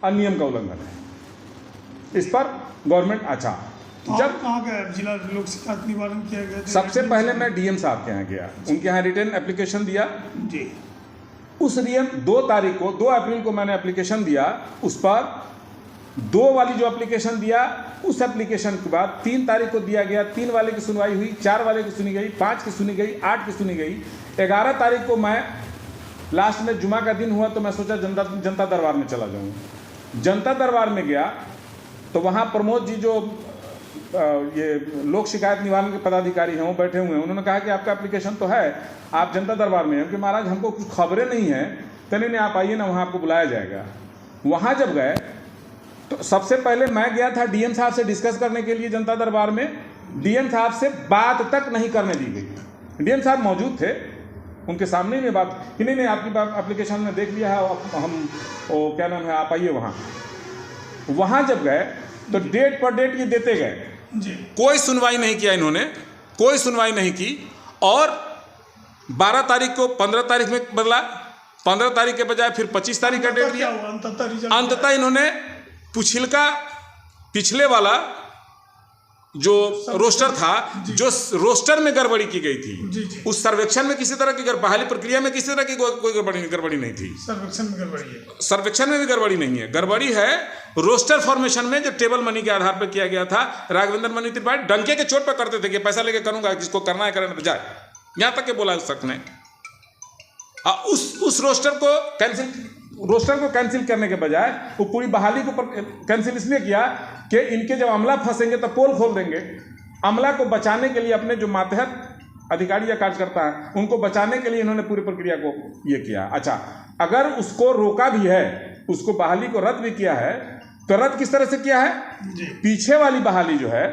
नियम का उल्लंघन है। इस पर गवर्नमेंट तो जब कहाँ गया जिला लोक शिकायत निवारण किया गया था? सबसे पहले मैं डीएम साहब के यहाँ गया, उनके यहाँ रिटर्न एप्लीकेशन दिया जी। उस डीएम 2 तारीख को 2 अप्रैल को मैंने एप्लीकेशन दिया। उस पर 2 वाली जो एप्लीकेशन दिया, उस एप्लीकेशन के बाद 3 तारीख को दिया गया, 3 वाले की सुनवाई हुई, 4 वाले की सुनी गई, 5 की सुनी गई, 8 की सुनी गई। 11 तारीख को मैं लास्ट में जुमा का दिन हुआ तो मैं सोचा जनता दरबार में चला जाऊँ। जनता दरबार में गया तो वहाँ प्रमोद जी जो ये लोक शिकायत निवारण के पदाधिकारी हैं वो बैठे हुए हैं। उन्होंने कहा कि आपका एप्लीकेशन तो है, आप जनता दरबार में हैं कि महाराज हमको कुछ खबरें नहीं हैं, तो नहीं आप आइए ना, वहाँ आपको बुलाया जाएगा। वहाँ जब गए तो सबसे पहले मैं गया था डीएम साहब से डिस्कस करने के लिए जनता दरबार में। डीएम साहब से बात तक नहीं करने दी गई। डीएम साहब मौजूद थे, उनके सामने में बात कि नहीं आपकी बात एप्लीकेशन में देख लिया है, हम क्या नाम है, आप आइए वहाँ। वहाँ जब गए तो डेट पर डेट ये देते गए जी। कोई सुनवाई नहीं किया इन्होंने, कोई सुनवाई नहीं की। और 12 तारीख को 15 तारीख में बदला, 15 तारीख के बजाय फिर 25 तारीख का डेट दिया। अंततः इन्होंने पिछले वाला जो रोस्टर था, जो रोस्टर में गड़बड़ी की गई थी, उस सर्वेक्षण में किसी तरह की बहाली प्रक्रिया में किसी तरह की कोई गड़बड़ी नहीं थी। सर्वेक्षण में गड़बड़ी है, सर्वेक्षण में भी गड़बड़ी नहीं है। गड़बड़ी है रोस्टर फॉर्मेशन में, जो टेबल मनी के आधार पर किया गया था। राघवेंद्र मनी त्रिपाठी डंके के चोट पर करते थे कि पैसा लेके करूंगा, किसको करना है करने जाए, यहां तक के बोला उस शख्स ने। उस रोस्टर को कैंसिल करने के बजाय वो पूरी बहाली को कैंसिल इसलिए किया कि इनके जब अमला फंसेंगे तो पोल खोल देंगे। अमला को बचाने के लिए अपने जो मातहत अधिकारी या कार्यकर्ता हैं उनको बचाने के लिए इन्होंने पूरी प्रक्रिया को ये किया। अच्छा, अगर उसको रोका भी है, उसको बहाली को रद्द भी किया है, तो रद्द किस तरह से किया है? पीछे वाली बहाली जो है,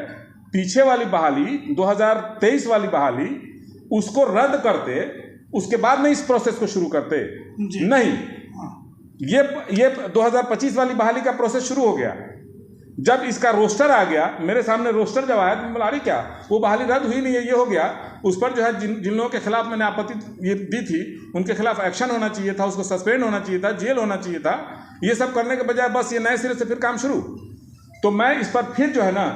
पीछे वाली बहाली 2023 वाली बहाली, उसको रद्द करते, उसके बाद में इस प्रोसेस को शुरू करते नहीं। ये 2025 वाली बहाली का प्रोसेस शुरू हो गया। जब इसका रोस्टर आ गया, मेरे सामने रोस्टर जब आया तो मैं बोला अरे क्या, वो बहाली रद्द हुई नहीं है, ये हो गया। उस पर जो है जिन लोगों के खिलाफ मैंने आपत्ति ये दी थी, उनके खिलाफ एक्शन होना चाहिए था, उसको सस्पेंड होना चाहिए था, जेल होना चाहिए था। ये सब करने के बजाय बस ये नए सिरे से फिर काम शुरू। तो मैं इस पर फिर जो है ना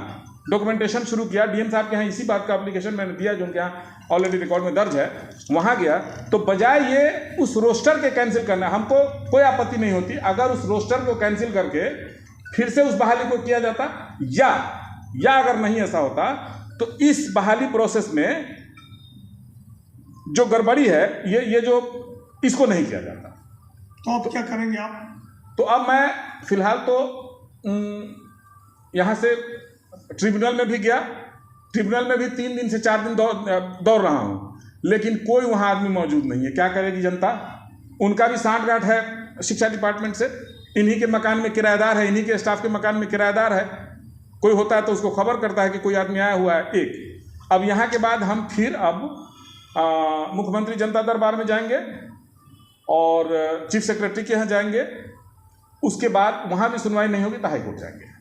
डॉक्यूमेंटेशन शुरू किया। डीएम साहब के यहाँ इसी बात का एप्लीकेशन मैंने दिया जो उनके यहाँ ऑलरेडी रिकॉर्ड में दर्ज है। वहाँ गया तो बजाय ये उस रोस्टर के कैंसिल करना, हमको कोई आपत्ति नहीं होती अगर उस रोस्टर को कैंसिल करके फिर से उस बहाली को किया जाता, या अगर नहीं ऐसा होता तो इस बहाली प्रोसेस में जो गड़बड़ी है ये जो इसको नहीं किया जाता। तो अब क्या करेंगे आप? तो अब मैं फिलहाल तो यहाँ से ट्रिब्यूनल में भी गया, ट्रिब्यूनल में भी 3 दिन से 4 दिन दौड़ रहा हूँ, लेकिन कोई वहाँ आदमी मौजूद नहीं है। क्या करेगी जनता? उनका भी सांठ-गांठ है शिक्षा डिपार्टमेंट से, इन्हीं के मकान में किराएदार है, इन्हीं के स्टाफ के मकान में किराएदार है। कोई होता है तो उसको खबर करता है कि कोई आदमी आया हुआ है। एक अब यहाँ के बाद हम फिर अब मुख्यमंत्री जनता दरबार में जाएंगे और चीफ सेक्रेटरी के यहाँ जाएंगे। उसके बाद वहाँ भी सुनवाई नहीं होगी तो हाईकोर्ट जाएंगे।